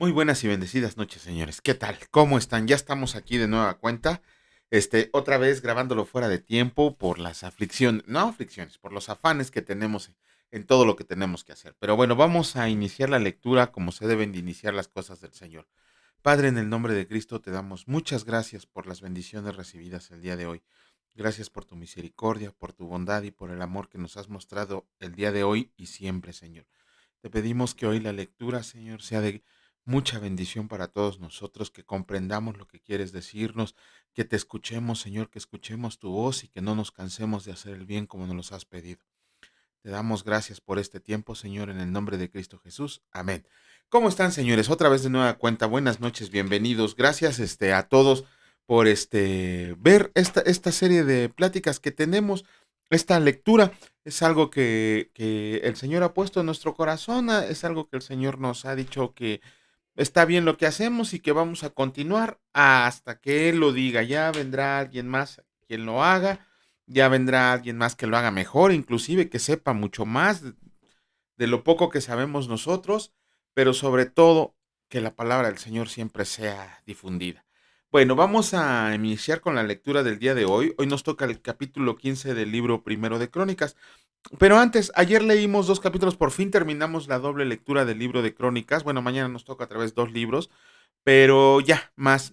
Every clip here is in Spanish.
Muy buenas y bendecidas noches, señores. ¿Qué tal? ¿Cómo están? Ya estamos aquí de nueva cuenta. Otra vez grabándolo fuera de tiempo por las aflicciones, no aflicciones, por los afanes que tenemos en todo lo que tenemos que hacer. Pero bueno, vamos a iniciar la lectura como se deben de iniciar las cosas del Señor. Padre, en el nombre de Cristo te damos muchas gracias por las bendiciones recibidas el día de hoy. Gracias por tu misericordia, por tu bondad y por el amor que nos has mostrado el día de hoy y siempre, Señor. Te pedimos que hoy la lectura, Señor, sea de mucha bendición para todos nosotros, que comprendamos lo que quieres decirnos, que te escuchemos, Señor, que escuchemos tu voz y que no nos cansemos de hacer el bien como nos los has pedido. Te damos gracias por este tiempo, Señor, en el nombre de Cristo Jesús. Amén. ¿Cómo están, señores? Otra vez de nueva cuenta. Buenas noches, bienvenidos. Gracias a todos por ver esta serie de pláticas que tenemos. Esta lectura es algo que el Señor ha puesto en nuestro corazón, es algo que el Señor nos ha dicho que está bien lo que hacemos y que vamos a continuar hasta que Él lo diga. Ya vendrá alguien más quien lo haga, ya vendrá alguien más que lo haga mejor, inclusive que sepa mucho más de lo poco que sabemos nosotros, pero sobre todo que la palabra del Señor siempre sea difundida. Bueno, vamos a iniciar con la lectura del día de hoy. Hoy nos toca el capítulo 15 del libro primero de Crónicas. Pero antes, ayer leímos 2 capítulos, por fin terminamos la doble lectura del libro de Crónicas. Bueno, mañana nos toca otra vez 2 libros, pero ya, más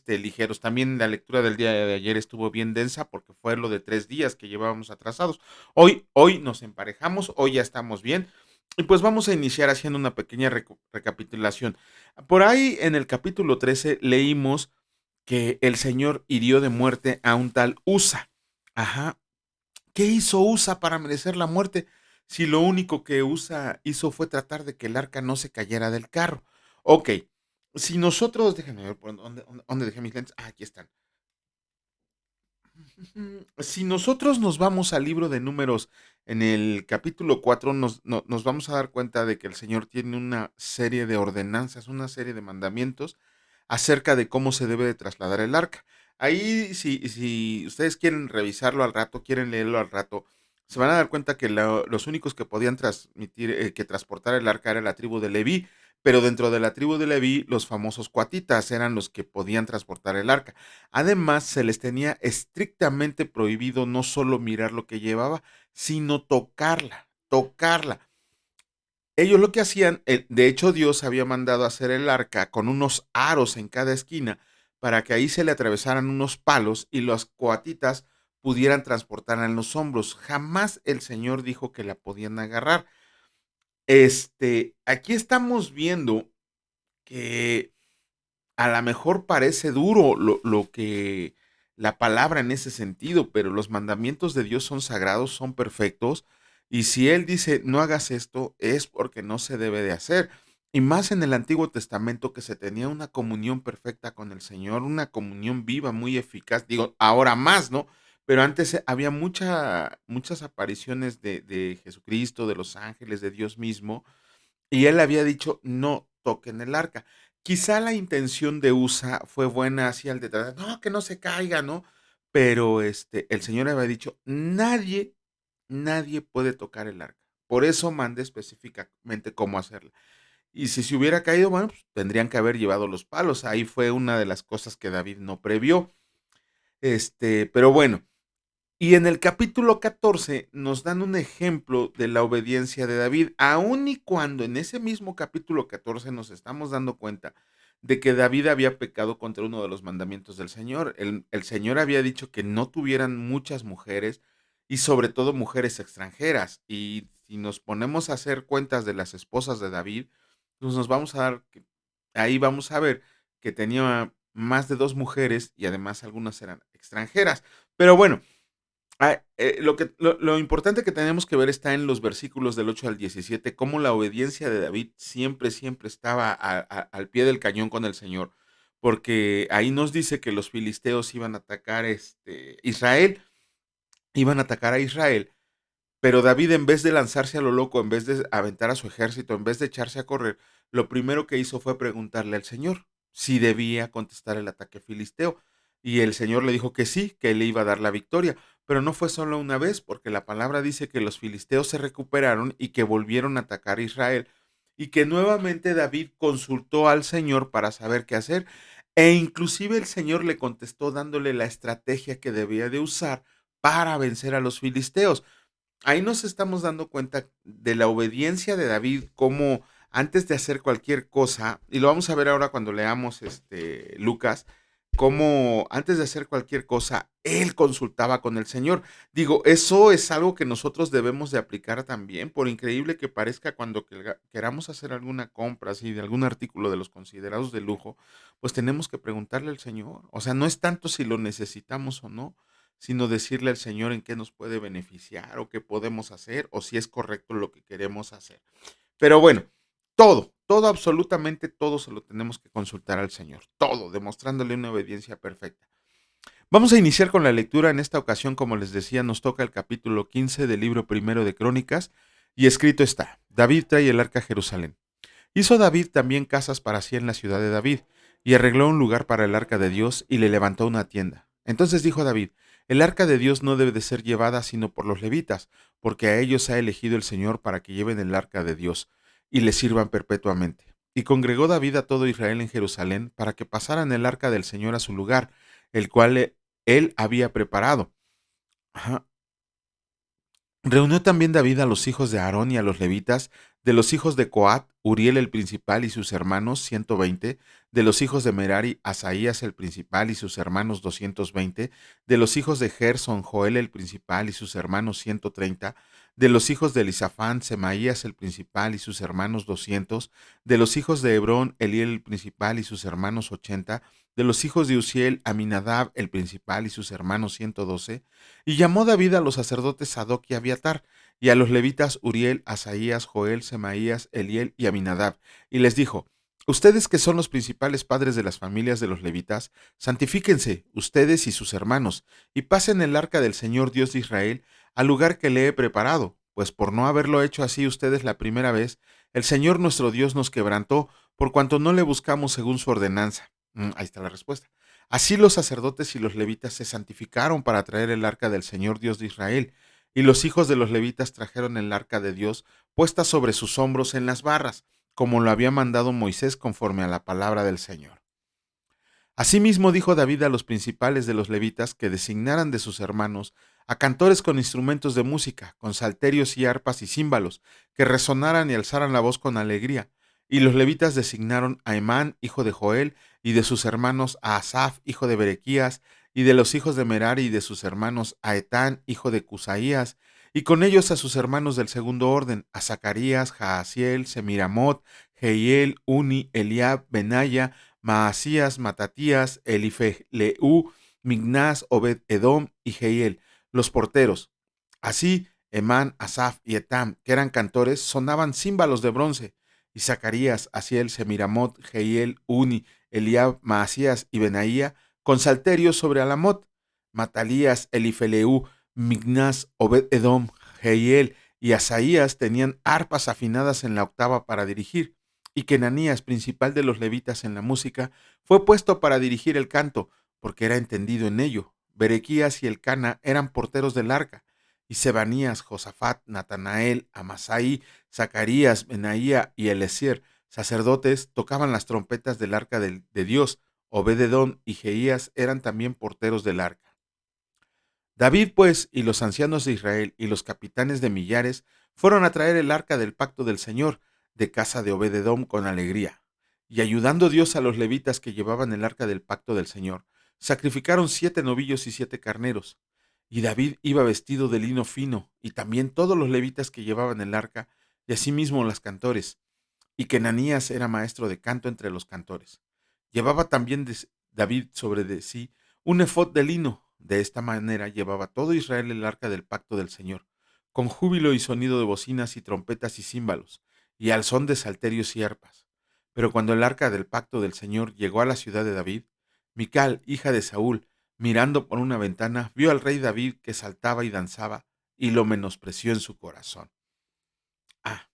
ligeros. También la lectura del día de ayer estuvo bien densa porque fue lo de 3 días que llevábamos atrasados. Hoy nos emparejamos, hoy ya estamos bien. Y pues vamos a iniciar haciendo una pequeña recapitulación. Por ahí en el capítulo 13 leímos que el Señor hirió de muerte a un tal Usa. Ajá. ¿Qué hizo Usa para merecer la muerte? Si lo único que Usa hizo fue tratar de que el arca no se cayera del carro. Ok, si nosotros, déjenme ver por dónde dejé mis lentes. Ah, aquí están. Si nosotros nos vamos al libro de Números en el capítulo 4, nos vamos a dar cuenta de que el Señor tiene una serie de ordenanzas, una serie de mandamientos acerca de cómo se debe de trasladar el arca. Ahí, si ustedes quieren revisarlo al rato, quieren leerlo al rato, se van a dar cuenta que los únicos que podían transmitir, que transportar el arca era la tribu de Leví, pero dentro de la tribu de Leví, los famosos cuatitas eran los que podían transportar el arca. Además, se les tenía estrictamente prohibido no solo mirar lo que llevaba, sino tocarla. Ellos lo que hacían, de hecho Dios había mandado hacer el arca con unos aros en cada esquina para que ahí se le atravesaran unos palos y los coatitas pudieran transportarla en los hombros. Jamás el Señor dijo que la podían agarrar. Aquí estamos viendo que a lo mejor parece duro lo que la palabra en ese sentido, pero los mandamientos de Dios son sagrados, son perfectos, y si Él dice no hagas esto, es porque no se debe de hacer. Y más en el Antiguo Testamento que se tenía una comunión perfecta con el Señor, una comunión viva, muy eficaz, digo, ahora más, ¿no? Pero antes había muchas apariciones de Jesucristo, de los ángeles, de Dios mismo, y él había dicho, no toquen el arca. Quizá la intención de USA fue buena hacia el detrás, no, que no se caiga, ¿no? Pero el Señor había dicho, nadie puede tocar el arca. Por eso mandé específicamente cómo hacerla. Y si se hubiera caído, bueno, pues tendrían que haber llevado los palos. Ahí fue una de las cosas que David no previó. Pero bueno, y en el capítulo 14 nos dan un ejemplo de la obediencia de David, aun y cuando en ese mismo capítulo 14 nos estamos dando cuenta de que David había pecado contra uno de los mandamientos del Señor. El Señor había dicho que no tuvieran muchas mujeres y sobre todo mujeres extranjeras. Y si nos ponemos a hacer cuentas de las esposas de David, pues nos vamos a dar, ahí vamos a ver que tenía más de 2 mujeres y además algunas eran extranjeras. Pero bueno, lo importante que tenemos que ver está en los versículos del 8 al 17, cómo la obediencia de David siempre estaba al pie del cañón con el Señor, porque ahí nos dice que los filisteos iban a atacar Israel, iban a atacar a Israel, pero David, en vez de lanzarse a lo loco, en vez de aventar a su ejército, en vez de echarse a correr, lo primero que hizo fue preguntarle al Señor si debía contestar el ataque filisteo. Y el Señor le dijo que sí, que él le iba a dar la victoria. Pero no fue solo una vez, porque la palabra dice que los filisteos se recuperaron y que volvieron a atacar a Israel. y que nuevamente David consultó al Señor para saber qué hacer, e inclusive el Señor le contestó dándole la estrategia que debía de usar para vencer a los filisteos. Ahí nos estamos dando cuenta de la obediencia de David, como antes de hacer cualquier cosa, y lo vamos a ver ahora cuando leamos Lucas, como antes de hacer cualquier cosa, él consultaba con el Señor. Digo, eso es algo que nosotros debemos de aplicar también, por increíble que parezca cuando queramos hacer alguna compra así de algún artículo de los considerados de lujo, pues tenemos que preguntarle al Señor. O sea, no es tanto si lo necesitamos o no, sino decirle al Señor en qué nos puede beneficiar o qué podemos hacer o si es correcto lo que queremos hacer. Pero bueno, todo, absolutamente todo se lo tenemos que consultar al Señor, todo, demostrándole una obediencia perfecta. Vamos a iniciar con la lectura. En esta ocasión, como les decía, nos toca el capítulo 15 del libro primero de Crónicas, y escrito está: David trae el arca a Jerusalén. Hizo David también casas para sí en la ciudad de David, y arregló un lugar para el arca de Dios, y le levantó una tienda. Entonces dijo David: el arca de Dios no debe de ser llevada sino por los levitas, porque a ellos ha elegido el Señor para que lleven el arca de Dios, y le sirvan perpetuamente. Y congregó David a todo Israel en Jerusalén, para que pasaran el arca del Señor a su lugar, el cual él había preparado. Ajá. Reunió también David a los hijos de Aarón y a los levitas, de los hijos de Coat, Uriel el principal y sus hermanos 120, de los hijos de Merari, Asaías el principal y sus hermanos 220, de los hijos de Gerson, Joel el principal y sus hermanos 130, de los hijos de Elisafán, Semaías el principal y sus hermanos 200, de los hijos de Hebrón, Eliel el principal y sus hermanos 80, de los hijos de Uziel, Aminadab el principal y sus hermanos 112, y llamó David a los sacerdotes Sadoc y Abiatar, y a los levitas Uriel, Asaías, Joel, Semaías, Eliel y Aminadab, y les dijo: ustedes que son los principales padres de las familias de los levitas, santifíquense, ustedes y sus hermanos, y pasen el arca del Señor Dios de Israel al lugar que le he preparado, pues por no haberlo hecho así ustedes la primera vez, el Señor nuestro Dios nos quebrantó, por cuanto no le buscamos según su ordenanza. Ahí está la respuesta. Así los sacerdotes y los levitas se santificaron para traer el arca del Señor Dios de Israel, y los hijos de los levitas trajeron el arca de Dios puesta sobre sus hombros en las barras, como lo había mandado Moisés conforme a la palabra del Señor. Asimismo dijo David a los principales de los levitas que designaran de sus hermanos a cantores con instrumentos de música, con salterios y arpas y címbalos, que resonaran y alzaran la voz con alegría. Y los levitas designaron a Emán, hijo de Joel, y de sus hermanos a Asaf, hijo de Berequías, y de los hijos de Merari y de sus hermanos a Etán, hijo de Cusaías, y con ellos a sus hermanos del segundo orden, a Zacarías, Jaasiel, Semiramot, Jehiel, Uni, Eliab, Benaya, Maasías, Matatías, Elifeleu, Mignás, Obed Edom y Jehiel, los porteros. Así, Emán, Asaf y Etam, que eran cantores, sonaban címbalos de bronce, y Zacarías, Asiel, Semiramot, Jehiel, Uni, Eliab, Maasías y Benaía, con salterios sobre Alamot. Matalías, Elifeleu, Mignás, Obed Edom, Jehiel y Asaías tenían arpas afinadas en la octava para dirigir, y Kenanías, principal de los levitas en la música, fue puesto para dirigir el canto, porque era entendido en ello. Berequías y Elcana eran porteros del arca, y Sebanías, Josafat, Natanael, Amasai, Zacarías, Benaía y Eliezer, sacerdotes, tocaban las trompetas del arca de Dios. Obededón y Jeías eran también porteros del arca. David, pues, y los ancianos de Israel y los capitanes de millares fueron a traer el arca del pacto del Señor de casa de Obededom con alegría. Y ayudando Dios a los levitas que llevaban el arca del pacto del Señor, sacrificaron 7 novillos y 7 carneros. Y David iba vestido de lino fino, y también todos los levitas que llevaban el arca, y asimismo los cantores. Y Kenanías era maestro de canto entre los cantores. Llevaba también David sobre de sí un efod de lino. De esta manera llevaba todo Israel el arca del pacto del Señor, con júbilo y sonido de bocinas y trompetas y címbalos, y al son de salterios y arpas. Pero cuando el arca del pacto del Señor llegó a la ciudad de David, Mical, hija de Saúl, mirando por una ventana, vio al rey David que saltaba y danzaba, y lo menospreció en su corazón.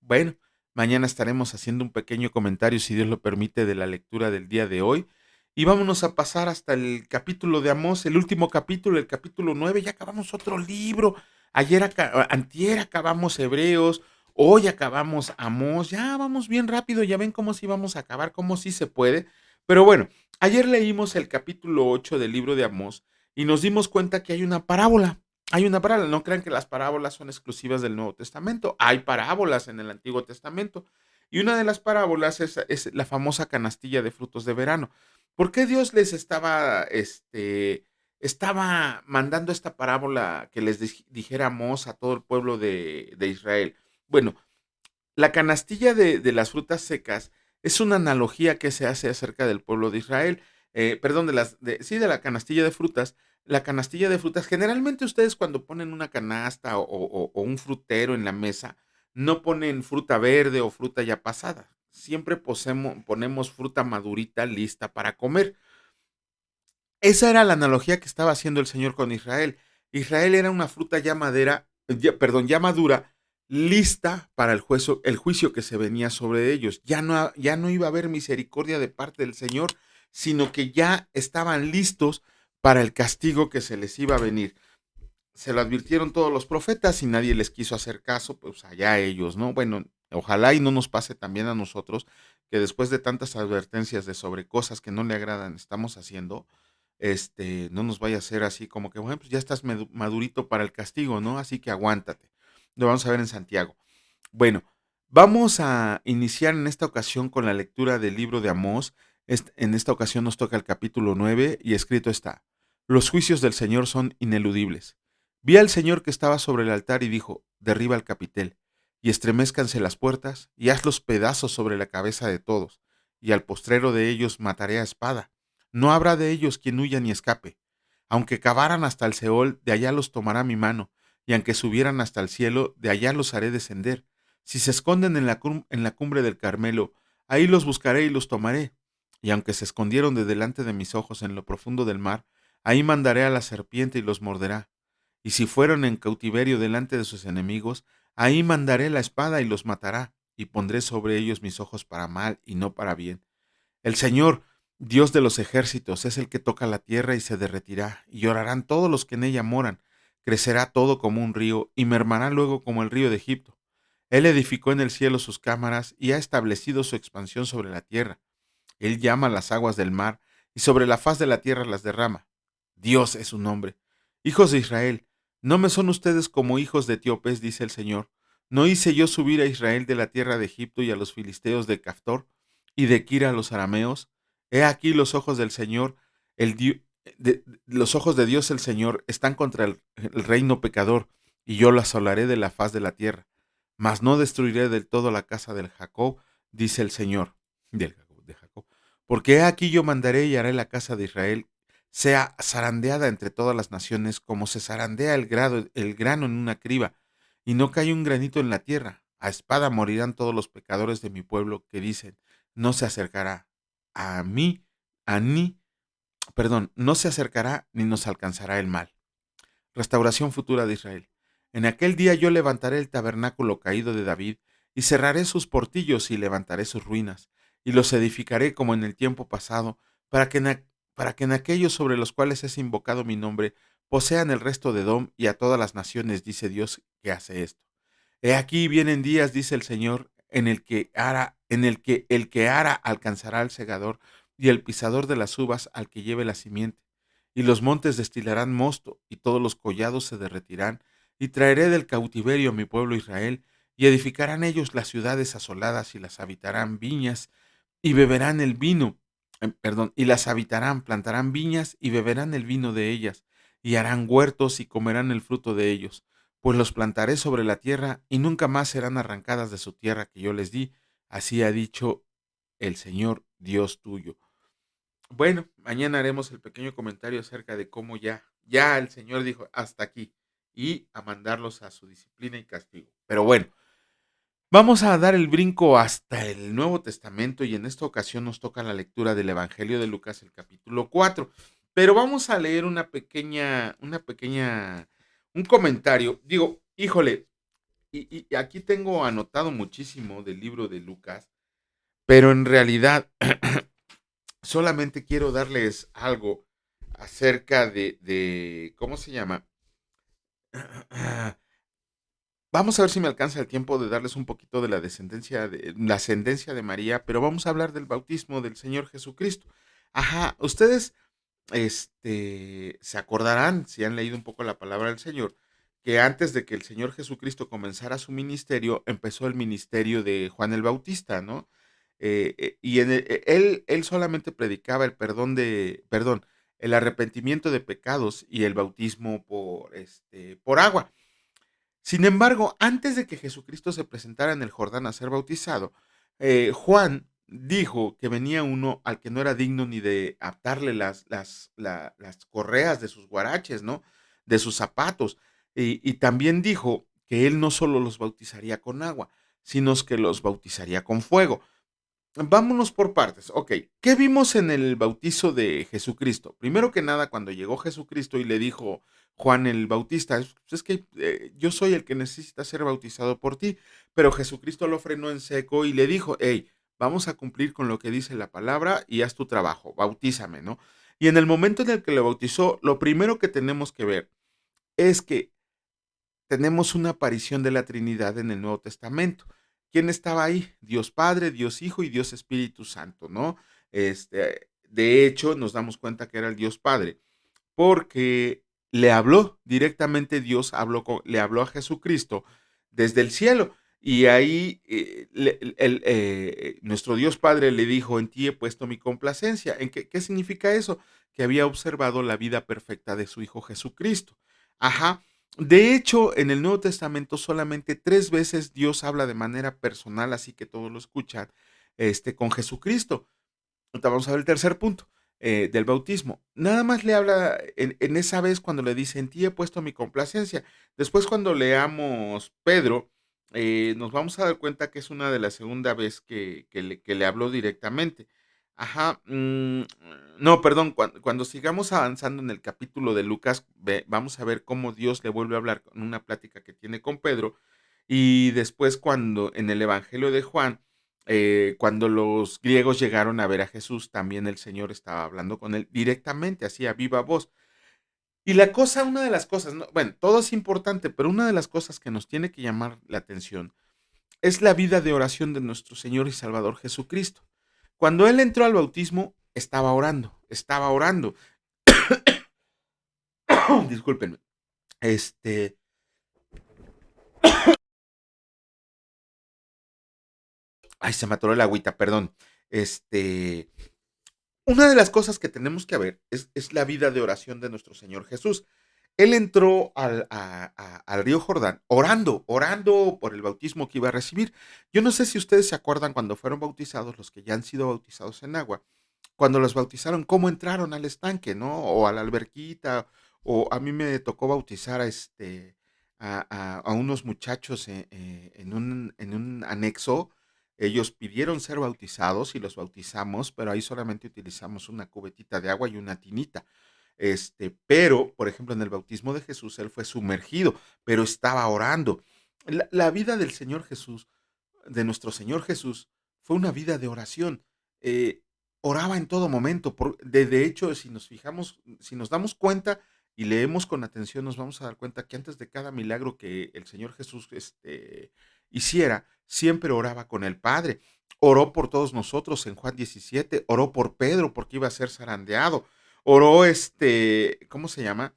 Bueno, mañana estaremos haciendo un pequeño comentario, si Dios lo permite, de la lectura del día de hoy. Y vámonos a pasar hasta el capítulo de Amós, el último capítulo, el capítulo 9. Ya acabamos otro libro. Antier acabamos Hebreos. Hoy acabamos Amós, ya vamos bien rápido, ya ven cómo sí vamos a acabar, cómo sí se puede. Pero bueno, ayer leímos el capítulo 8 del libro de Amós y nos dimos cuenta que hay una parábola. Hay una parábola, no crean que las parábolas son exclusivas del Nuevo Testamento, hay parábolas en el Antiguo Testamento. Y una de las parábolas es la famosa canastilla de frutos de verano. ¿Por qué Dios les estaba mandando esta parábola que les dijera Amós a todo el pueblo de Israel? Bueno, la canastilla de las frutas secas es una analogía que se hace acerca del pueblo de Israel. Perdón, sí, de la canastilla de frutas. La canastilla de frutas, generalmente ustedes cuando ponen una canasta o un frutero en la mesa, no ponen fruta verde o fruta ya pasada. Siempre ponemos fruta madurita lista para comer. Esa era la analogía que estaba haciendo el Señor con Israel. Israel era una fruta ya perdón, ya madura, lista para el juicio que se venía sobre ellos. Ya no iba a haber misericordia de parte del Señor, sino que ya estaban listos para el castigo que se les iba a venir. Se lo advirtieron todos los profetas y nadie les quiso hacer caso, pues allá ellos, ¿no? Bueno, ojalá y no nos pase también a nosotros que después de tantas advertencias de sobre cosas que no le agradan estamos haciendo, no nos vaya a ser así como que, bueno, pues ya estás madurito para el castigo, ¿no? Así que aguántate. Lo vamos a ver en Santiago. Bueno, vamos a iniciar en esta ocasión con la lectura del libro de Amós. En esta ocasión nos toca el capítulo 9 y escrito está: Los juicios del Señor son ineludibles. Vi al Señor que estaba sobre el altar y dijo: Derriba el capitel, y estremezcanse las puertas, y haz los pedazos sobre la cabeza de todos, y al postrero de ellos mataré a espada. No habrá de ellos quien huya ni escape. Aunque cavaran hasta el Seol, de allá los tomará mi mano, y aunque subieran hasta el cielo, de allá los haré descender. Si se esconden en la cumbre del Carmelo, ahí los buscaré y los tomaré. Y aunque se escondieron de delante de mis ojos en lo profundo del mar, ahí mandaré a la serpiente y los morderá. Y si fueron en cautiverio delante de sus enemigos, ahí mandaré la espada y los matará, y pondré sobre ellos mis ojos para mal y no para bien. El Señor, Dios de los ejércitos, es el que toca la tierra y se derretirá, y llorarán todos los que en ella moran. Crecerá todo como un río, y mermará luego como el río de Egipto. Él edificó en el cielo sus cámaras y ha establecido su expansión sobre la tierra. Él llama las aguas del mar y sobre la faz de la tierra las derrama. Dios es su nombre. Hijos de Israel, ¿no me son ustedes como hijos de etíopes?, dice el Señor. ¿No hice yo subir a Israel de la tierra de Egipto y a los filisteos de Caftor y de Kira a los arameos? He aquí los ojos del Señor, los ojos de Dios el Señor están contra el reino pecador, y yo lo asolaré de la faz de la tierra. Mas no destruiré del todo la casa del Jacob, dice el Señor, de Jacob. Porque he aquí yo mandaré y haré la casa de Israel sea zarandeada entre todas las naciones, como se zarandea el grano en una criba, y no cae un granito en la tierra. A espada morirán todos los pecadores de mi pueblo que dicen: no se acercará a mí, a ni, perdón, no se acercará ni nos alcanzará el mal. Restauración futura de Israel. En aquel día yo levantaré el tabernáculo caído de David, y cerraré sus portillos y levantaré sus ruinas, y los edificaré como en el tiempo pasado, para que en aquellos sobre los cuales es invocado mi nombre posean el resto de Edom y a todas las naciones, dice Dios que hace esto. He aquí vienen días, dice el Señor, en el que ara alcanzará al segador, y el pisador de las uvas al que lleve la simiente. Y los montes destilarán mosto, y todos los collados se derretirán, y traeré del cautiverio a mi pueblo Israel, y edificarán ellos las ciudades asoladas, y las habitarán viñas, y beberán el vino, y las habitarán, plantarán viñas, y beberán el vino de ellas, y harán huertos, y comerán el fruto de ellos, pues los plantaré sobre la tierra, y nunca más serán arrancadas de su tierra que yo les di, así ha dicho el Señor Dios tuyo. Bueno, mañana haremos el pequeño comentario acerca de cómo ya el Señor dijo hasta aquí y a mandarlos a su disciplina y castigo. Pero bueno, vamos a dar el brinco hasta el Nuevo Testamento y en esta ocasión nos toca la lectura del Evangelio de Lucas, el capítulo 4. Pero vamos a leer un comentario. Digo, híjole, y aquí tengo anotado muchísimo del libro de Lucas, pero en realidad solamente quiero darles algo acerca ¿cómo se llama? Vamos a ver si me alcanza el tiempo de darles un poquito de la ascendencia de María, pero vamos a hablar del bautismo del Señor Jesucristo. Ajá, ustedes se acordarán, si han leído un poco la palabra del Señor, que antes de que el Señor Jesucristo comenzara su ministerio, empezó el ministerio de Juan el Bautista, ¿no? Él solamente predicaba el arrepentimiento de pecados y el bautismo por agua. Sin embargo, antes de que Jesucristo se presentara en el Jordán a ser bautizado, Juan dijo que venía uno al que no era digno ni de atarle las correas de sus guaraches, ¿no? De sus zapatos. Y también dijo que él no solo los bautizaría con agua, sino que los bautizaría con fuego. Vámonos por partes. Ok, ¿qué vimos en el bautizo de Jesucristo? Primero que nada, cuando llegó Jesucristo y le dijo Juan el Bautista, es que yo soy el que necesita ser bautizado por ti, pero Jesucristo lo frenó en seco y le dijo, hey, vamos a cumplir con lo que dice la palabra y haz tu trabajo, bautízame, ¿no? Y en el momento en el que lo bautizó, lo primero que tenemos que ver es que tenemos una aparición de la Trinidad en el Nuevo Testamento. ¿Quién estaba ahí? Dios Padre, Dios Hijo y Dios Espíritu Santo, ¿no? De hecho, nos damos cuenta que era el Dios Padre, porque le habló directamente Dios, le habló a Jesucristo desde el cielo. Y ahí nuestro Dios Padre le dijo, en ti he puesto mi complacencia. ¿Qué significa eso? Que había observado la vida perfecta de su Hijo Jesucristo. Ajá. De hecho, en el Nuevo Testamento solamente 3 veces Dios habla de manera personal, así que todos lo escuchan, con Jesucristo. Ahorita vamos a ver el tercer punto del bautismo. Nada más le habla en esa vez cuando le dice, en ti he puesto mi complacencia. Después cuando leamos Pedro, nos vamos a dar cuenta que es una de las segunda vez que le habló directamente. Ajá, no, perdón, cuando sigamos avanzando en el capítulo de Lucas, vamos a ver cómo Dios le vuelve a hablar con una plática que tiene con Pedro. Y después cuando en el Evangelio de Juan, cuando los griegos llegaron a ver a Jesús, también el Señor estaba hablando con él directamente, así a viva voz. Y una de las cosas, ¿no? Bueno, todo es importante, pero una de las cosas que nos tiene que llamar la atención es la vida de oración de nuestro Señor y Salvador Jesucristo. Cuando Él entró al bautismo, estaba orando, estaba orando. Discúlpenme. Este, ay, se me atoró el agüita, perdón. Este, Una de las cosas que tenemos que ver es la vida de oración de nuestro Señor Jesús. Él entró al río Jordán orando por el bautismo que iba a recibir. Yo no sé si ustedes se acuerdan cuando fueron bautizados, los que ya han sido bautizados en agua, cuando los bautizaron, cómo entraron al estanque, ¿no? O a la alberquita, o a mí me tocó bautizar a unos muchachos en un anexo. Ellos pidieron ser bautizados y los bautizamos, pero ahí solamente utilizamos una cubetita de agua y una tinita. Pero, por ejemplo, en el bautismo de Jesús, él fue sumergido, pero estaba orando. La vida del Señor Jesús, de nuestro Señor Jesús, fue una vida de oración. Eh, Oraba en todo momento. De hecho, si nos fijamos, si nos damos cuenta y leemos con atención, nos vamos a dar cuenta que antes de cada milagro que el Señor Jesús hiciera, siempre oraba con el Padre. Oró por todos nosotros en Juan 17, oró por Pedro porque iba a ser zarandeado, oró, ¿cómo se llama?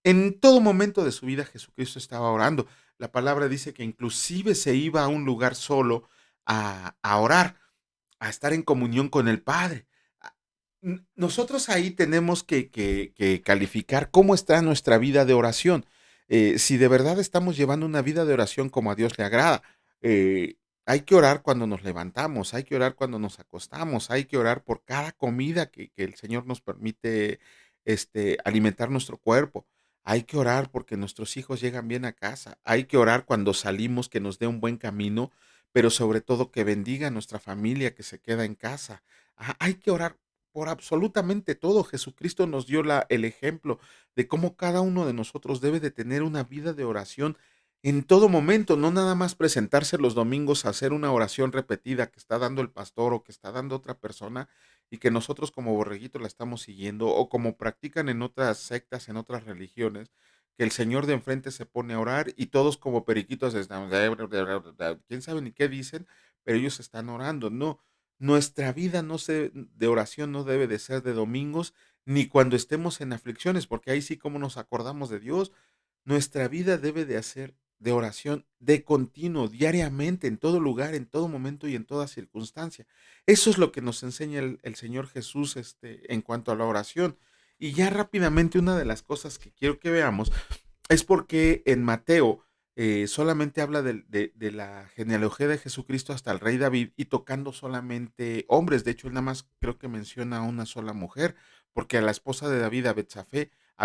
En todo momento de su vida Jesucristo estaba orando. La palabra dice que inclusive se iba a un lugar solo a orar, a estar en comunión con el Padre. Ah, Nosotros ahí tenemos que calificar cómo está nuestra vida de oración. Si de verdad estamos llevando una vida de oración como a Dios le agrada. Hay que orar cuando nos levantamos, hay que orar cuando nos acostamos, hay que orar por cada comida que el Señor nos permite alimentar nuestro cuerpo. Hay que orar porque nuestros hijos llegan bien a casa. Hay que orar cuando salimos, que nos dé un buen camino, pero sobre todo que bendiga a nuestra familia que se queda en casa. Hay que orar por absolutamente todo. Jesucristo nos dio el ejemplo de cómo cada uno de nosotros debe de tener una vida de oración en todo momento, no nada más presentarse los domingos a hacer una oración repetida que está dando el pastor o que está dando otra persona y que nosotros como borreguitos la estamos siguiendo o como practican en otras sectas, en otras religiones, que el señor de enfrente se pone a orar y todos como periquitos están, quién sabe ni qué dicen, pero ellos están orando. No, nuestra vida de oración no debe de ser de domingos, ni cuando estemos en aflicciones, porque ahí sí como nos acordamos de Dios. Nuestra vida debe de hacer de oración de continuo, diariamente, en todo lugar, en todo momento y en toda circunstancia. Eso es lo que nos enseña el Señor Jesús, en cuanto a la oración. Y ya rápidamente una de las cosas que quiero que veamos es porque en Mateo solamente habla de la genealogía de Jesucristo hasta el rey David y tocando solamente hombres. De hecho, él nada más creo que menciona a una sola mujer, porque a la esposa de David, a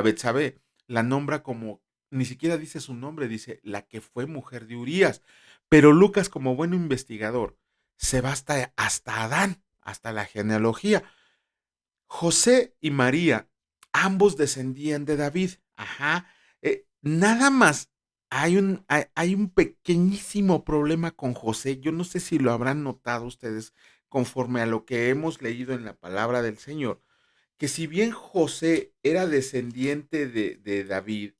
Betsabé, la nombra como, ni siquiera dice su nombre, dice la que fue mujer de Urías. Pero Lucas, como buen investigador, se va hasta Adán, hasta la genealogía. José y María, ambos descendían de David. Ajá. Nada más hay un pequeñísimo problema con José. Yo no sé si lo habrán notado ustedes conforme a lo que hemos leído en la palabra del Señor, que si bien José era descendiente de David,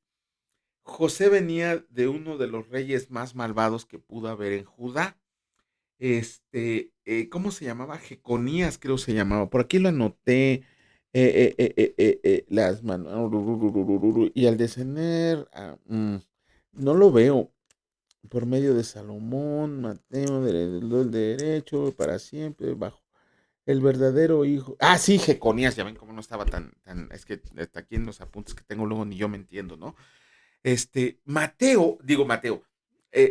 José venía de uno de los reyes más malvados que pudo haber en Judá. ¿Cómo se llamaba? Jeconías, creo se llamaba. Por aquí lo anoté. Las manos. Y al descender, no lo veo. Por medio de Salomón, Mateo, del derecho, para siempre, bajo el verdadero hijo. Ah, sí, Jeconías, ya ven cómo no estaba es que está aquí en los apuntes que tengo luego ni yo me entiendo, ¿no? Mateo,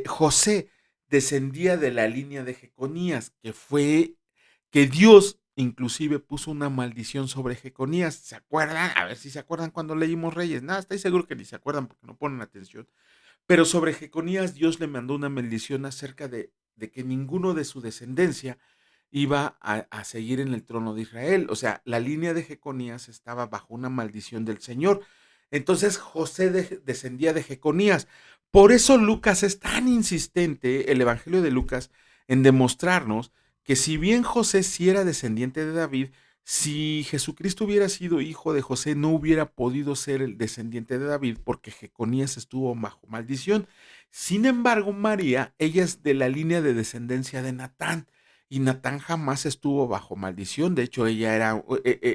José descendía de la línea de Jeconías, que Dios inclusive puso una maldición sobre Jeconías. ¿Se acuerdan? A ver si se acuerdan cuando leímos Reyes. Nada, estoy seguro que ni se acuerdan porque no ponen atención. Pero sobre Jeconías Dios le mandó una maldición acerca de que ninguno de su descendencia iba a seguir en el trono de Israel. O sea, la línea de Jeconías estaba bajo una maldición del Señor. Entonces José descendía de Jeconías. Por eso Lucas es tan insistente, el Evangelio de Lucas, en demostrarnos que si bien José sí era descendiente de David, si Jesucristo hubiera sido hijo de José, no hubiera podido ser el descendiente de David porque Jeconías estuvo bajo maldición. Sin embargo, María, ella es de la línea de descendencia de Natán y Natán jamás estuvo bajo maldición. De hecho, ella era,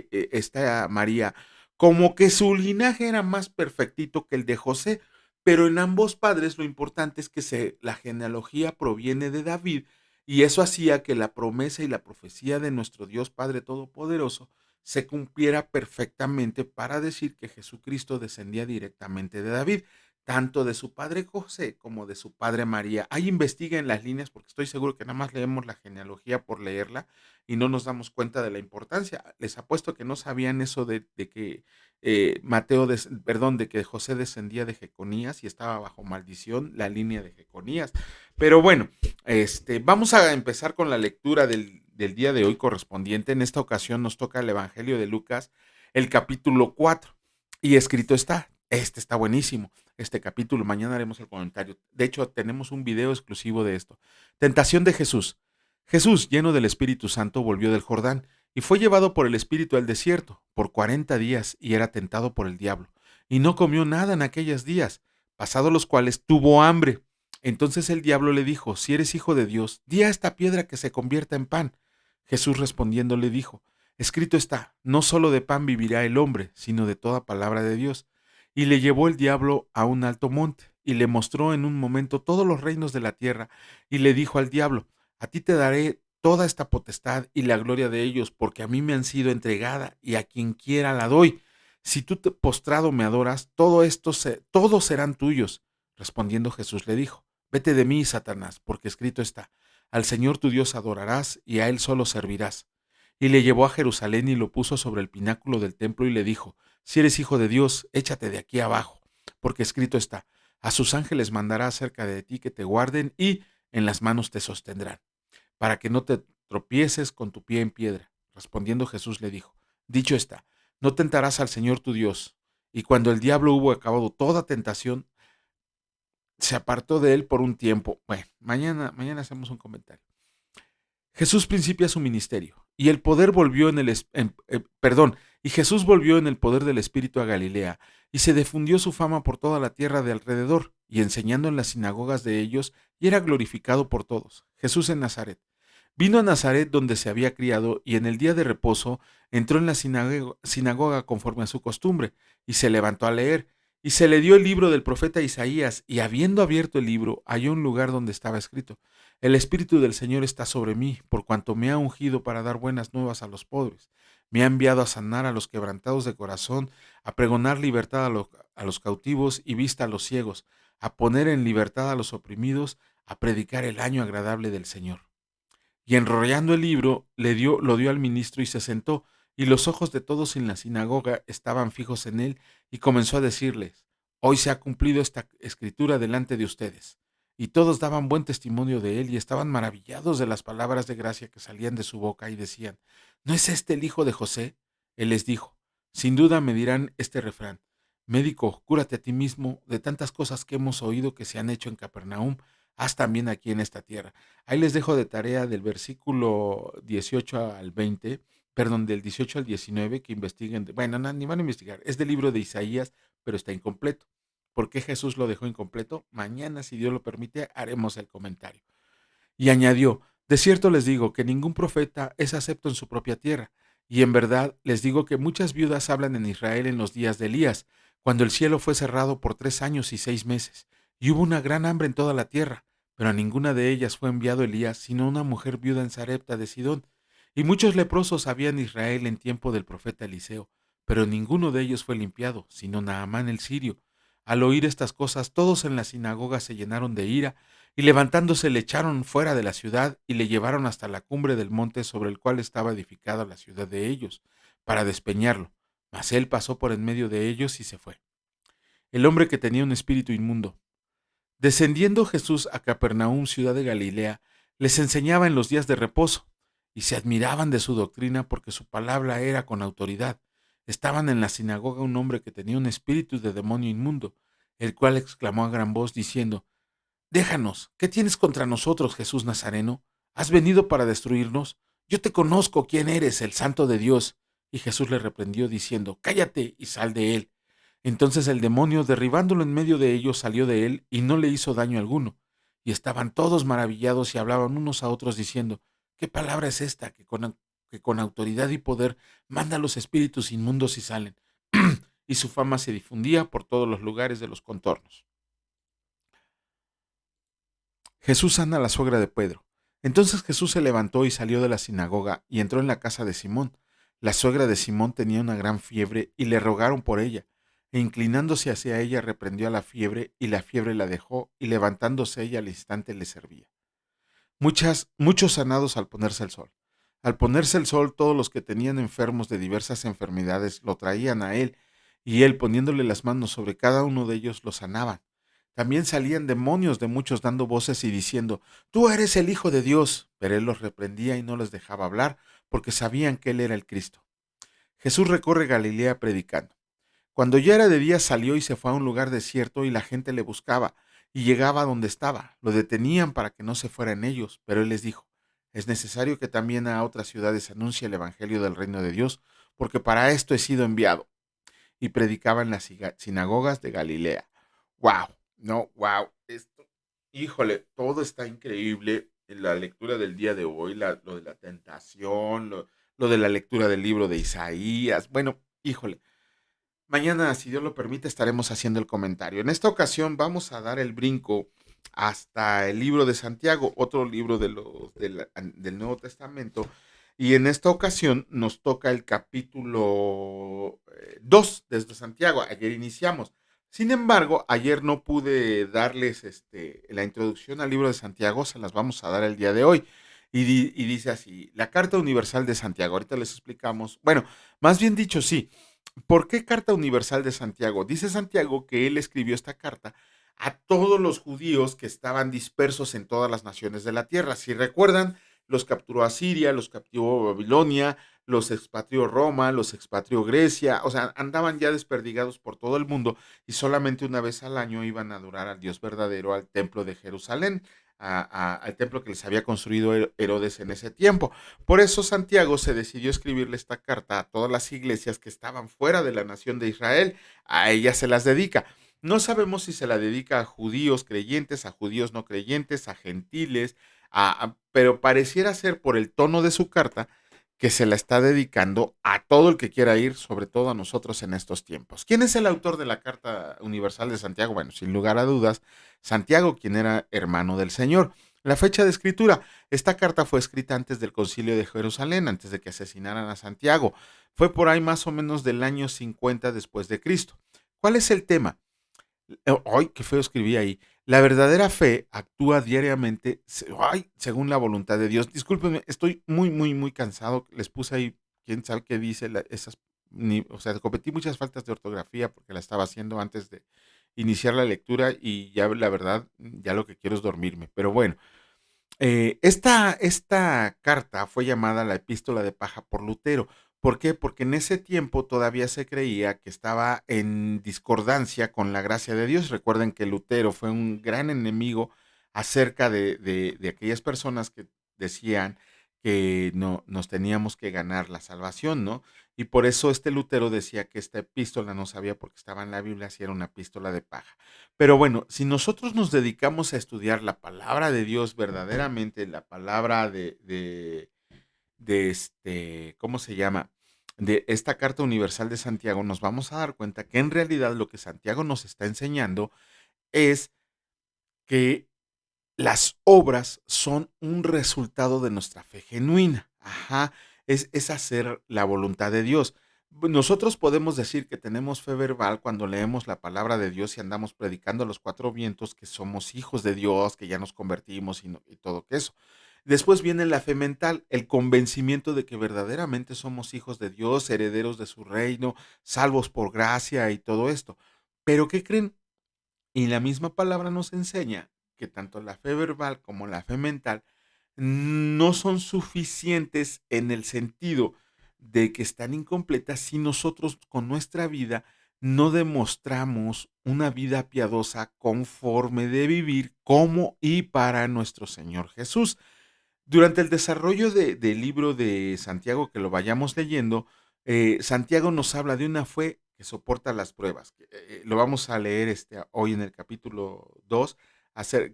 esta María, como que su linaje era más perfectito que el de José, pero en ambos padres lo importante es que la genealogía proviene de David y eso hacía que la promesa y la profecía de nuestro Dios Padre Todopoderoso se cumpliera perfectamente para decir que Jesucristo descendía directamente de David, tanto de su padre José como de su padre María. Ahí investiguen las líneas porque estoy seguro que nada más leemos la genealogía por leerla y no nos damos cuenta de la importancia. Les apuesto que no sabían eso de que de que José descendía de Jeconías y estaba bajo maldición la línea de Jeconías. Pero bueno, vamos a empezar con la lectura del día de hoy correspondiente. En esta ocasión nos toca el Evangelio de Lucas, el capítulo 4. Y escrito está, este está buenísimo, este capítulo, mañana haremos el comentario. De hecho, tenemos un video exclusivo de esto. Tentación de Jesús. Jesús, lleno del Espíritu Santo, volvió del Jordán y fue llevado por el Espíritu al desierto por 40 días y era tentado por el diablo. Y no comió nada en aquellos días, pasados los cuales tuvo hambre. Entonces el diablo le dijo, si eres hijo de Dios, di a esta piedra que se convierta en pan. Jesús respondiendo le dijo, escrito está, no solo de pan vivirá el hombre, sino de toda palabra de Dios. Y le llevó el diablo a un alto monte, y le mostró en un momento todos los reinos de la tierra, y le dijo al diablo, a ti te daré toda esta potestad y la gloria de ellos, porque a mí me han sido entregada, y a quien quiera la doy. Si tú postrado me adoras, todos serán tuyos. Respondiendo Jesús le dijo, vete de mí, Satanás, porque escrito está, al Señor tu Dios adorarás y a Él solo servirás. Y le llevó a Jerusalén y lo puso sobre el pináculo del templo y le dijo, si eres hijo de Dios, échate de aquí abajo, porque escrito está, a sus ángeles mandará acerca de ti que te guarden y en las manos te sostendrán, para que no te tropieces con tu pie en piedra. Respondiendo Jesús le dijo, dicho está, no tentarás al Señor tu Dios. Y cuando el diablo hubo acabado toda tentación, se apartó de él por un tiempo. Bueno, mañana hacemos un comentario. Jesús principia su ministerio. Y el poder volvió en el perdón, y Jesús volvió en el poder del Espíritu a Galilea, y se difundió su fama por toda la tierra de alrededor, y enseñando en las sinagogas de ellos, y era glorificado por todos. Jesús en Nazaret. Vino a Nazaret donde se había criado, y en el día de reposo entró en la sinagoga conforme a su costumbre, y se levantó a leer, y se le dio el libro del profeta Isaías, y habiendo abierto el libro, halló un lugar donde estaba escrito: El Espíritu del Señor está sobre mí, por cuanto me ha ungido para dar buenas nuevas a los pobres. Me ha enviado a sanar a los quebrantados de corazón, a pregonar libertad a los cautivos y vista a los ciegos, a poner en libertad a los oprimidos, a predicar el año agradable del Señor. Y enrollando el libro, lo dio al ministro y se sentó, y los ojos de todos en la sinagoga estaban fijos en él, y comenzó a decirles: Hoy se ha cumplido esta escritura delante de ustedes. Y todos daban buen testimonio de él, y estaban maravillados de las palabras de gracia que salían de su boca, y decían: ¿No es este el hijo de José? Él les dijo: Sin duda me dirán este refrán: Médico, cúrate a ti mismo, de tantas cosas que hemos oído que se han hecho en Capernaum, haz también aquí en esta tierra. Ahí les dejo de tarea del versículo 18 al 20, perdón, del 18 al 19, que investiguen. Bueno, no, ni van a investigar. Es del libro de Isaías, pero está incompleto. ¿Por qué Jesús lo dejó incompleto? Mañana, si Dios lo permite, haremos el comentario. Y añadió: De cierto les digo que ningún profeta es acepto en su propia tierra. Y en verdad les digo que muchas viudas hablan en Israel en los días de Elías, cuando el cielo fue cerrado por 3 años y 6 meses, y hubo una gran hambre en toda la tierra, pero a ninguna de ellas fue enviado Elías, sino una mujer viuda en Sarepta de Sidón. Y muchos leprosos había en Israel en tiempo del profeta Eliseo, pero ninguno de ellos fue limpiado, sino Naamán el sirio. Al oír estas cosas, todos en la sinagoga se llenaron de ira, y levantándose le echaron fuera de la ciudad y le llevaron hasta la cumbre del monte sobre el cual estaba edificada la ciudad de ellos, para despeñarlo. Mas él pasó por en medio de ellos y se fue. El hombre que tenía un espíritu inmundo. Descendiendo Jesús a Capernaum, ciudad de Galilea, les enseñaba en los días de reposo, y se admiraban de su doctrina porque su palabra era con autoridad. Estaban en la sinagoga un hombre que tenía un espíritu de demonio inmundo, el cual exclamó a gran voz diciendo: Déjanos, ¿qué tienes contra nosotros, Jesús Nazareno? ¿Has venido para destruirnos? Yo te conozco quién eres, el Santo de Dios. Y Jesús le reprendió diciendo: Cállate y sal de él. Entonces el demonio, derribándolo en medio de ellos, salió de él y no le hizo daño alguno. Y estaban todos maravillados y hablaban unos a otros diciendo: ¿Qué palabra es esta que con autoridad y poder manda a los espíritus inmundos y salen? Y su fama se difundía por todos los lugares de los contornos. Jesús sana a la suegra de Pedro. Entonces Jesús se levantó y salió de la sinagoga y entró en la casa de Simón. La suegra de Simón tenía una gran fiebre y le rogaron por ella. E inclinándose hacia ella reprendió a la fiebre y la fiebre la dejó y levantándose ella al instante le servía. Muchos sanados al ponerse el sol. Al ponerse el sol, todos los que tenían enfermos de diversas enfermedades lo traían a él, y él, poniéndole las manos sobre cada uno de ellos, los sanaban. También salían demonios de muchos dando voces y diciendo: Tú eres el Hijo de Dios. Pero él los reprendía y no les dejaba hablar, porque sabían que él era el Cristo. Jesús recorre Galilea predicando. Cuando ya era de día salió y se fue a un lugar desierto y la gente le buscaba y llegaba a donde estaba. Lo detenían para que no se fuera en ellos, pero él les dijo: Es necesario que también a otras ciudades anuncie el evangelio del reino de Dios, porque para esto he sido enviado. Y predicaba en las sinagogas de Galilea. ¡Wow! No, wow. Esto, híjole, todo está increíble en la lectura del día de hoy, lo de la tentación, lo de la lectura del libro de Isaías. Bueno, híjole. Mañana, si Dios lo permite, estaremos haciendo el comentario. En esta ocasión vamos a dar el brinco hasta el libro de Santiago, otro libro del Nuevo Testamento. Y en esta ocasión nos toca el capítulo 2 desde Santiago. Ayer iniciamos. Sin embargo, ayer no pude darles la introducción al libro de Santiago, se las vamos a dar el día de hoy. Y dice así: la Carta Universal de Santiago. Ahorita les explicamos. Bueno, más bien dicho, sí. ¿Por qué Carta Universal de Santiago? Dice Santiago que él escribió esta carta a todos los judíos que estaban dispersos en todas las naciones de la tierra. Si recuerdan, los capturó a Siria, los capturó a Babilonia, los expatrió Roma, los expatrió Grecia, o sea, andaban ya desperdigados por todo el mundo y solamente una vez al año iban a adorar al Dios verdadero al templo de Jerusalén, al templo que les había construido Herodes en ese tiempo. Por eso Santiago se decidió escribirle esta carta a todas las iglesias que estaban fuera de la nación de Israel. A ellas se las dedica. No sabemos si se la dedica a judíos creyentes, a judíos no creyentes, a gentiles, pero pareciera ser por el tono de su carta que se la está dedicando a todo el que quiera ir, sobre todo a nosotros en estos tiempos. ¿Quién es el autor de la Carta Universal de Santiago? Bueno, sin lugar a dudas, Santiago, quien era hermano del Señor. La fecha de escritura. Esta carta fue escrita antes del Concilio de Jerusalén, antes de que asesinaran a Santiago. Fue por ahí más o menos del año 50 después de Cristo. ¿Cuál es el tema? Ay, qué feo escribí ahí. La verdadera fe actúa diariamente, según la voluntad de Dios. Discúlpenme, estoy muy, muy, muy cansado. Les puse ahí, quién sabe qué dice, esas, o sea, cometí muchas faltas de ortografía porque la estaba haciendo antes de iniciar la lectura y ya la verdad, ya lo que quiero es dormirme. Pero bueno, esta carta fue llamada la Epístola de Paja por Lutero. ¿Por qué? Porque en ese tiempo todavía se creía que estaba en discordancia con la gracia de Dios. Recuerden que Lutero fue un gran enemigo acerca de aquellas personas que decían que no, nos teníamos que ganar la salvación, ¿no? Y por eso este Lutero decía que esta epístola no sabía porque estaba en la Biblia si era una epístola de paja. Pero bueno, si nosotros nos dedicamos a estudiar la palabra de Dios verdaderamente, la palabra ¿cómo se llama? De esta carta universal de Santiago, nos vamos a dar cuenta que en realidad lo que Santiago nos está enseñando es que las obras son un resultado de nuestra fe genuina. Ajá, es hacer la voluntad de Dios. Nosotros podemos decir que tenemos fe verbal cuando leemos la palabra de Dios y andamos predicando a los cuatro vientos que somos hijos de Dios, que ya nos convertimos y todo eso. Después viene la fe mental, el convencimiento de que verdaderamente somos hijos de Dios, herederos de su reino, salvos por gracia y todo esto. Pero ¿qué creen? Y la misma palabra nos enseña que tanto la fe verbal como la fe mental no son suficientes en el sentido de que están incompletas si nosotros con nuestra vida no demostramos una vida piadosa conforme de vivir como y para nuestro Señor Jesús. Durante el desarrollo del libro de Santiago, que lo vayamos leyendo, Santiago nos habla de una fe que soporta las pruebas. Lo vamos a leer hoy en el capítulo 2.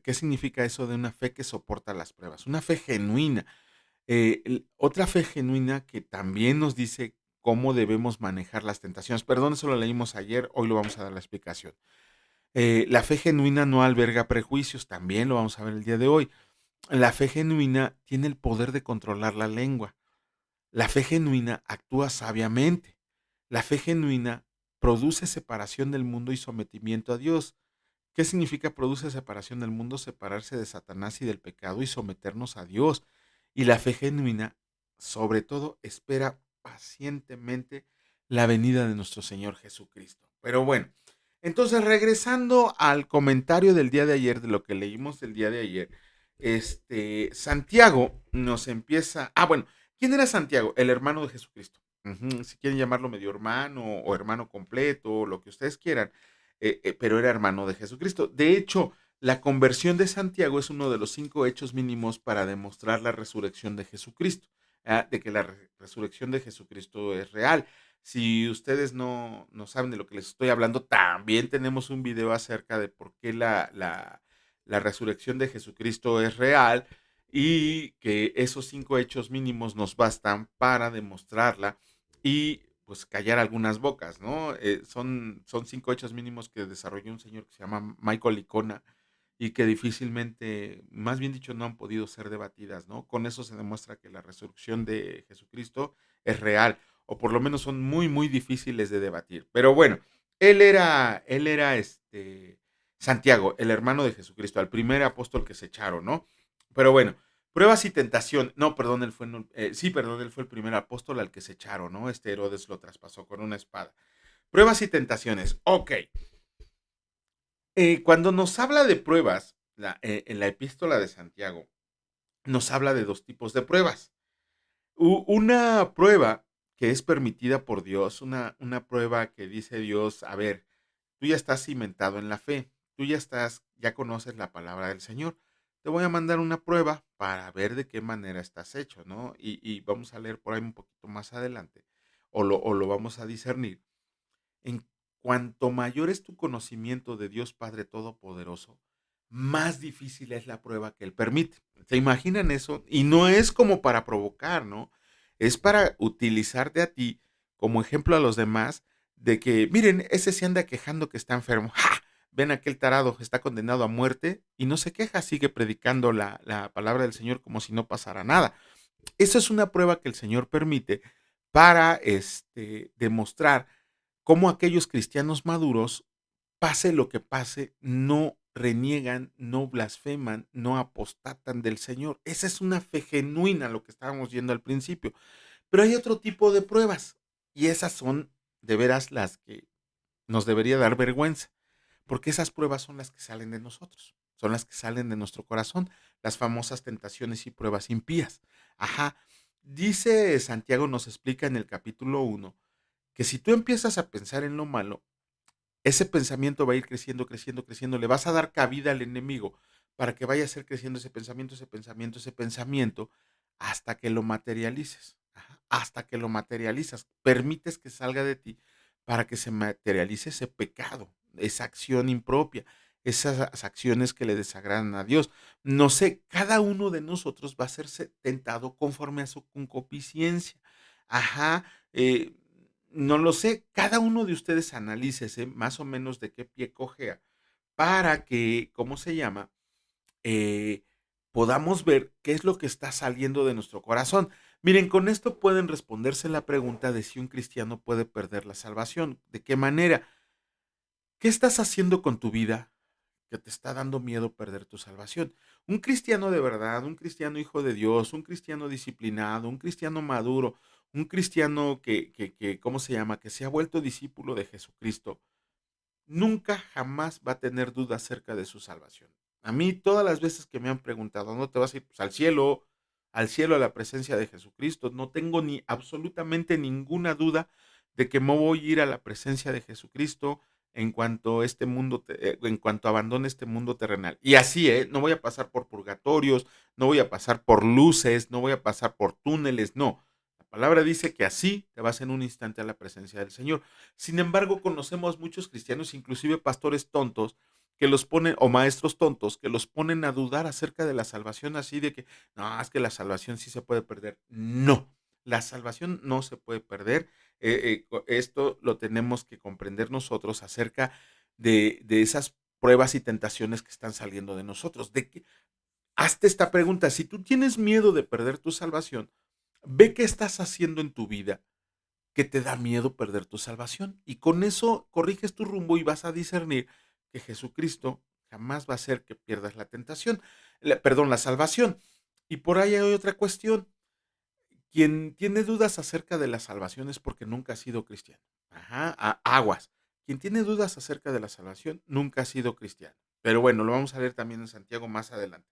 ¿Qué significa eso de una fe que soporta las pruebas? Una fe genuina. Otra fe genuina que también nos dice cómo debemos manejar las tentaciones. Perdón, eso lo leímos ayer, hoy lo vamos a dar la explicación. La fe genuina no alberga prejuicios, también lo vamos a ver el día de hoy. La fe genuina tiene el poder de controlar la lengua. La fe genuina actúa sabiamente. La fe genuina produce separación del mundo y sometimiento a Dios. ¿Qué significa produce separación del mundo? Separarse de Satanás y del pecado y someternos a Dios. Y la fe genuina, sobre todo, espera pacientemente la venida de nuestro Señor Jesucristo. Pero bueno, entonces regresando al comentario del día de ayer, de lo que leímos el día de ayer, Santiago nos empieza. Bueno, ¿quién era Santiago? El hermano de Jesucristo. Si quieren llamarlo medio hermano o hermano completo, lo que ustedes quieran, pero era hermano de Jesucristo. De hecho, la conversión de Santiago es uno de los 5 hechos mínimos para demostrar la resurrección de Jesucristo, de que la resurrección de Jesucristo es real. Si ustedes no saben de lo que les estoy hablando, también tenemos un video acerca de por qué la resurrección de Jesucristo es real y que esos 5 hechos mínimos nos bastan para demostrarla y pues callar algunas bocas, ¿no? Son 5 hechos mínimos que desarrolló un señor que se llama Michael Licona y que difícilmente, más bien dicho, no han podido ser debatidas, ¿no? Con eso se demuestra que la resurrección de Jesucristo es real, o por lo menos son muy, muy difíciles de debatir. Pero bueno, él era Santiago, el hermano de Jesucristo, al primer apóstol que se echaron, ¿no? Pero bueno, pruebas y tentación. No, perdón, perdón, él fue el primer apóstol al que se echaron, ¿no? Herodes lo traspasó con una espada. Pruebas y tentaciones. Ok. Cuando nos habla de pruebas, en la epístola de Santiago, nos habla de dos tipos de pruebas. Una prueba que es permitida por Dios, una prueba que dice Dios, a ver, tú ya estás cimentado en la fe, tú ya conoces la palabra del Señor, te voy a mandar una prueba para ver de qué manera estás hecho, ¿no? Y vamos a leer por ahí un poquito más adelante, o lo vamos a discernir. En cuanto mayor es tu conocimiento de Dios Padre Todopoderoso, más difícil es la prueba que Él permite. ¿Se imaginan eso? Y no es como para provocar, ¿no? Es para utilizarte a ti como ejemplo a los demás de que, miren, ese se anda quejando que está enfermo. ¡Ja! Ven aquel tarado, está condenado a muerte y no se queja, sigue predicando la palabra del Señor como si no pasara nada. Esa es una prueba que el Señor permite para demostrar cómo aquellos cristianos maduros, pase lo que pase, no reniegan, no blasfeman, no apostatan del Señor. Esa es una fe genuina, lo que estábamos viendo al principio. Pero hay otro tipo de pruebas y esas son de veras las que nos debería dar vergüenza, porque esas pruebas son las que salen de nosotros, son las que salen de nuestro corazón, las famosas tentaciones y pruebas impías. Ajá, dice Santiago, nos explica en el capítulo 1 que si tú empiezas a pensar en lo malo, ese pensamiento va a ir creciendo, creciendo, creciendo. Le vas a dar cabida al enemigo para que vaya a ser creciendo ese pensamiento, ese pensamiento, ese pensamiento, hasta que lo materialices. Ajá, hasta que lo materializas. Permites que salga de ti para que se materialice ese pecado, esa acción impropia, esas acciones que le desagradan a Dios. No sé, cada uno de nosotros va a serse tentado conforme a su concupiscencia. Ajá, no lo sé, cada uno de ustedes analícese más o menos de qué pie cojea para que, ¿cómo se llama? Eh, Podamos ver qué es lo que está saliendo de nuestro corazón. Miren, con esto pueden responderse la pregunta de si un cristiano puede perder la salvación. ¿De qué manera? ¿Qué estás haciendo con tu vida que te está dando miedo perder tu salvación? Un cristiano de verdad, un cristiano hijo de Dios, un cristiano disciplinado, un cristiano maduro, un cristiano que ¿cómo se llama? Que se ha vuelto discípulo de Jesucristo, nunca jamás va a tener duda acerca de su salvación. A mí todas las veces que me han preguntado, ¿no te vas a ir? Pues al cielo a la presencia de Jesucristo. No tengo ni absolutamente ninguna duda de que me voy a ir a la presencia de Jesucristo en cuanto en cuanto abandone este mundo terrenal. Y así, no voy a pasar por purgatorios, no voy a pasar por luces, no voy a pasar por túneles, no. La palabra dice que así te vas en un instante a la presencia del Señor. Sin embargo, conocemos muchos cristianos, inclusive pastores tontos, que los ponen, o maestros tontos, que los ponen a dudar acerca de la salvación, así de que, no, es que la salvación sí se puede perder. No, la salvación no se puede perder. Esto lo tenemos que comprender nosotros acerca de esas pruebas y tentaciones que están saliendo de nosotros. Hazte esta pregunta, si tú tienes miedo de perder tu salvación, ve qué estás haciendo en tu vida que te da miedo perder tu salvación. Y con eso corriges tu rumbo y vas a discernir que Jesucristo jamás va a hacer que pierdas la tentación, perdón, la salvación. Y por ahí hay otra cuestión. Quien tiene dudas acerca de la salvación es porque nunca ha sido cristiano. Ajá, aguas. Quien tiene dudas acerca de la salvación nunca ha sido cristiano. Pero bueno, lo vamos a ver también en Santiago más adelante.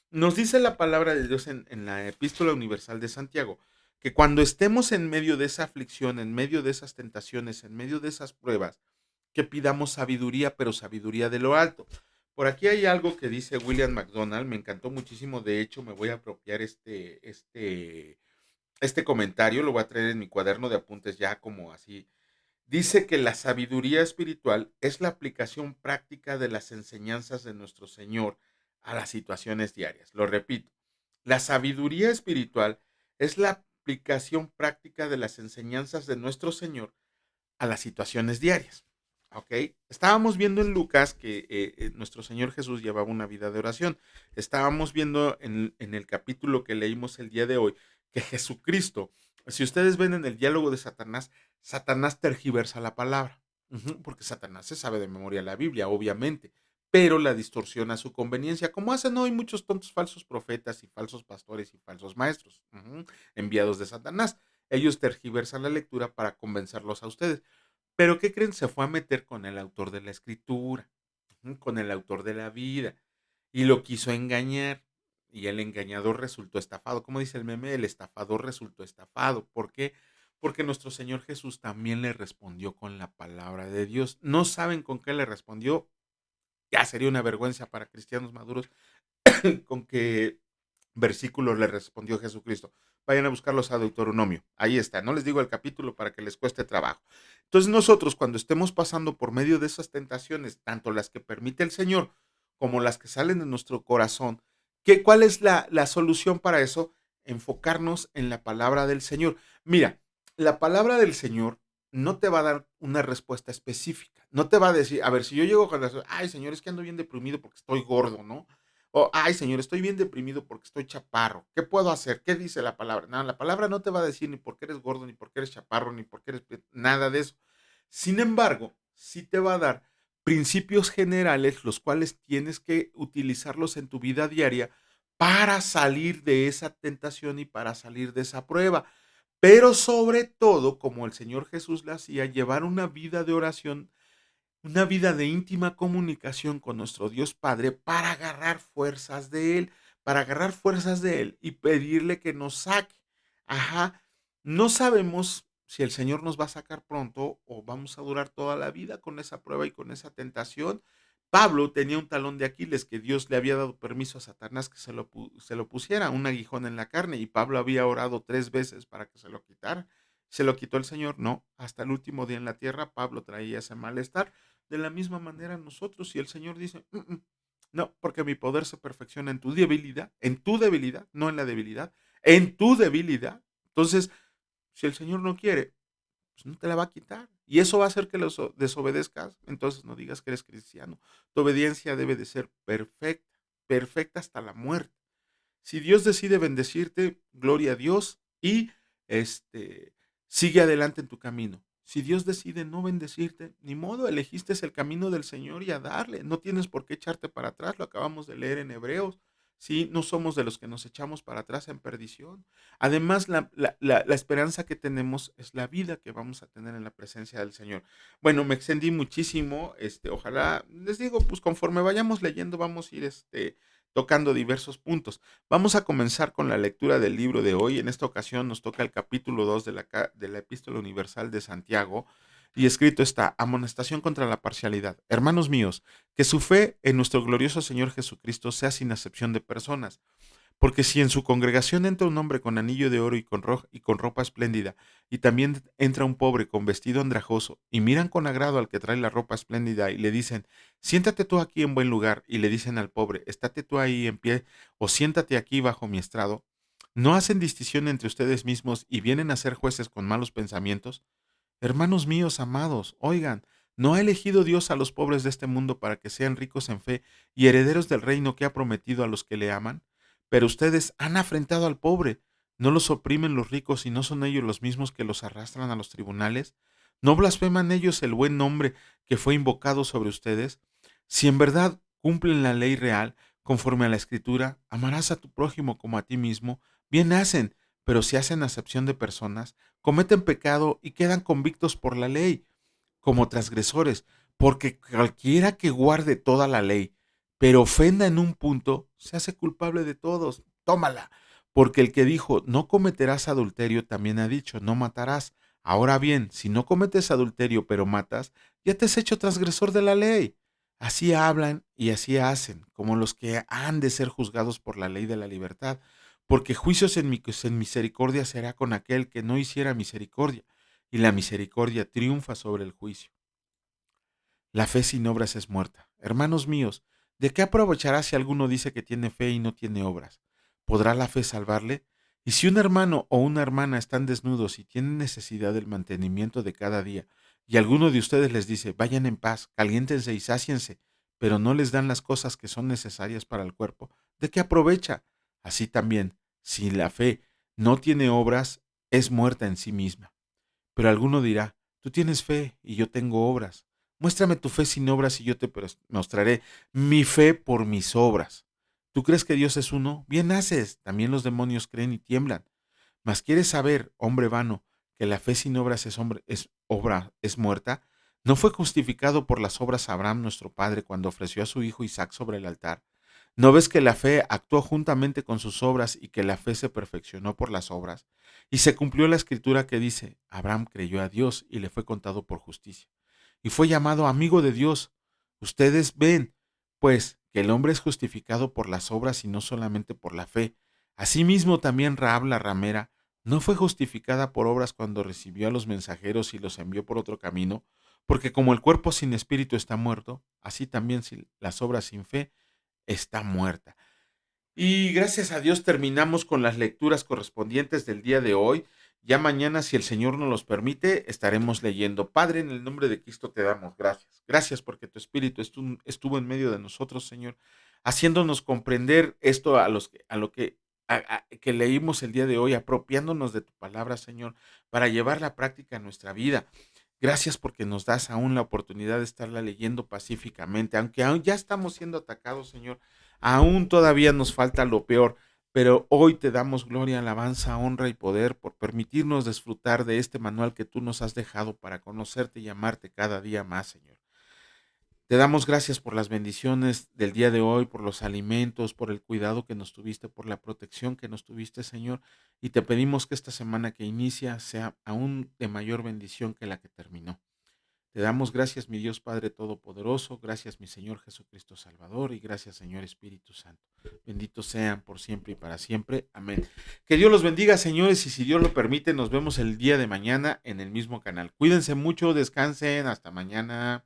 Nos dice la palabra de Dios en la Epístola Universal de Santiago, que cuando estemos en medio de esa aflicción, en medio de esas tentaciones, en medio de esas pruebas, que pidamos sabiduría, pero sabiduría de lo alto. Por aquí hay algo que dice William McDonald, me encantó muchísimo, de hecho me voy a apropiar este comentario, lo voy a traer en mi cuaderno de apuntes ya como así. Dice que la sabiduría espiritual es la aplicación práctica de las enseñanzas de nuestro Señor a las situaciones diarias. Lo repito, la sabiduría espiritual es la aplicación práctica de las enseñanzas de nuestro Señor a las situaciones diarias. ¿Ok? Estábamos viendo en Lucas que nuestro Señor Jesús llevaba una vida de oración. Estábamos viendo en el capítulo que leímos el día de hoy que Jesucristo, si ustedes ven en el diálogo de Satanás, Satanás tergiversa la palabra. Porque Satanás se sabe de memoria la Biblia, obviamente, pero la distorsiona a su conveniencia, como hacen hoy muchos tontos falsos profetas y falsos pastores y falsos maestros, enviados de Satanás. Ellos tergiversan la lectura para convencerlos a ustedes. Pero ¿qué creen? Se fue a meter con el autor de la escritura, con el autor de la vida, y lo quiso engañar. Y el engañador resultó estafado. Como dice el meme, el estafador resultó estafado. ¿Por qué? Porque nuestro Señor Jesús también le respondió con la palabra de Dios. ¿No saben con qué le respondió? Ya sería una vergüenza para cristianos maduros. ¿Con qué versículo le respondió Jesucristo? Vayan a buscarlos a Deuteronomio. Ahí está. No les digo el capítulo para que les cueste trabajo. Entonces nosotros cuando estemos pasando por medio de esas tentaciones, tanto las que permite el Señor como las que salen de nuestro corazón, ¿cuál es la solución para eso? Enfocarnos en la palabra del Señor. Mira, la palabra del Señor no te va a dar una respuesta específica. No te va a decir, a ver, si yo llego con la, ay, Señor, es que ando bien deprimido porque estoy gordo, ¿no? O, ay, Señor, estoy bien deprimido porque estoy chaparro. ¿Qué puedo hacer? ¿Qué dice la palabra? No, la palabra no te va a decir ni por qué eres gordo, ni por qué eres chaparro, ni por qué eres nada de eso. Sin embargo, sí te va a dar principios generales, los cuales tienes que utilizarlos en tu vida diaria para salir de esa tentación y para salir de esa prueba. Pero sobre todo, como el Señor Jesús le hacía, llevar una vida de oración, una vida de íntima comunicación con nuestro Dios Padre para agarrar fuerzas de Él, para agarrar fuerzas de Él y pedirle que nos saque. Ajá, no sabemos si el Señor nos va a sacar pronto o vamos a durar toda la vida con esa prueba y con esa tentación. Pablo tenía un talón de Aquiles que Dios le había dado permiso a Satanás que se lo pusiera, un aguijón en la carne, y Pablo había orado 3 veces para que se lo quitara. ¿Se lo quitó el Señor? No, hasta el último día en la tierra Pablo traía ese malestar. De la misma manera nosotros, si el Señor dice, no, porque mi poder se perfecciona en tu debilidad, no en la debilidad, en tu debilidad. Entonces, si el Señor no quiere, pues no te la va a quitar. Y eso va a hacer que los desobedezcas. Entonces no digas que eres cristiano. Tu obediencia debe de ser perfecta, perfecta hasta la muerte. Si Dios decide bendecirte, gloria a Dios y este sigue adelante en tu camino. Si Dios decide no bendecirte, ni modo, elegiste el camino del Señor y a darle. No tienes por qué echarte para atrás, lo acabamos de leer en Hebreos. Sí, no somos de los que nos echamos para atrás en perdición. Además, la esperanza que tenemos es la vida que vamos a tener en la presencia del Señor. Bueno, me extendí muchísimo. Ojalá, les digo, pues conforme vayamos leyendo, vamos a ir tocando diversos puntos. Vamos a comenzar con la lectura del libro de hoy. En esta ocasión nos toca el capítulo 2 de la Epístola Universal de Santiago. Y escrito está, amonestación contra la parcialidad. Hermanos míos, que su fe en nuestro glorioso Señor Jesucristo sea sin acepción de personas. Porque si en su congregación entra un hombre con anillo de oro y con ropa espléndida, y también entra un pobre con vestido andrajoso, y miran con agrado al que trae la ropa espléndida y le dicen, siéntate tú aquí en buen lugar, y le dicen al pobre, estate tú ahí en pie, o siéntate aquí bajo mi estrado, ¿no hacen distinción entre ustedes mismos y vienen a ser jueces con malos pensamientos? Hermanos míos amados, oigan, ¿no ha elegido Dios a los pobres de este mundo para que sean ricos en fe y herederos del reino que ha prometido a los que le aman? Pero ustedes han afrentado al pobre. ¿No los oprimen los ricos y no son ellos los mismos que los arrastran a los tribunales? ¿No blasfeman ellos el buen nombre que fue invocado sobre ustedes? Si en verdad cumplen la ley real, conforme a la Escritura, amarás a tu prójimo como a ti mismo, bien hacen, pero si hacen acepción de personas, cometen pecado y quedan convictos por la ley como transgresores, porque cualquiera que guarde toda la ley, pero ofenda en un punto, se hace culpable de todos. Tómala, porque el que dijo, no cometerás adulterio, también ha dicho, no matarás. Ahora bien, si no cometes adulterio, pero matas, ya te has hecho transgresor de la ley. Así hablan y así hacen, como los que han de ser juzgados por la ley de la libertad, porque juicios en misericordia será con aquel que no hiciera misericordia, y la misericordia triunfa sobre el juicio. La fe sin obras es muerta. Hermanos míos, ¿de qué aprovechará si alguno dice que tiene fe y no tiene obras? ¿Podrá la fe salvarle? Y si un hermano o una hermana están desnudos y tienen necesidad del mantenimiento de cada día, y alguno de ustedes les dice, vayan en paz, caliéntense y sáciense, pero no les dan las cosas que son necesarias para el cuerpo, ¿de qué aprovecha? Así también, si la fe no tiene obras, es muerta en sí misma. Pero alguno dirá, tú tienes fe y yo tengo obras. Muéstrame tu fe sin obras y yo te mostraré mi fe por mis obras. ¿Tú crees que Dios es uno? Bien haces. También los demonios creen y tiemblan. Mas quieres saber, hombre vano, que la fe sin obras es muerta. ¿No fue justificado por las obras Abraham nuestro padre cuando ofreció a su hijo Isaac sobre el altar? ¿No ves que la fe actuó juntamente con sus obras y que la fe se perfeccionó por las obras? Y se cumplió la escritura que dice, Abraham creyó a Dios y le fue contado por justicia. Y fue llamado amigo de Dios. Ustedes ven, pues, que el hombre es justificado por las obras y no solamente por la fe. Asimismo, también Rahab la ramera no fue justificada por obras cuando recibió a los mensajeros y los envió por otro camino, porque como el cuerpo sin espíritu está muerto, así también las obras sin fe está muerta. Y gracias a Dios terminamos con las lecturas correspondientes del día de hoy. Ya mañana, si el Señor nos los permite, estaremos leyendo. Padre, en el nombre de Cristo te damos gracias. Gracias porque tu Espíritu estuvo en medio de nosotros, Señor, haciéndonos comprender esto que leímos el día de hoy, apropiándonos de tu palabra, Señor, para llevarla a práctica en nuestra vida. Gracias porque nos das aún la oportunidad de estarla leyendo pacíficamente, aunque aún ya estamos siendo atacados, Señor. Aún todavía nos falta lo peor, pero hoy te damos gloria, alabanza, honra y poder por permitirnos disfrutar de este manual que tú nos has dejado para conocerte y amarte cada día más, Señor. Te damos gracias por las bendiciones del día de hoy, por los alimentos, por el cuidado que nos tuviste, por la protección que nos tuviste, Señor. Y te pedimos que esta semana que inicia sea aún de mayor bendición que la que terminó. Te damos gracias, mi Dios Padre Todopoderoso, gracias, mi Señor Jesucristo Salvador, y gracias, Señor Espíritu Santo. Benditos sean por siempre y para siempre. Amén. Que Dios los bendiga, señores, y si Dios lo permite, nos vemos el día de mañana en el mismo canal. Cuídense mucho, descansen, hasta mañana.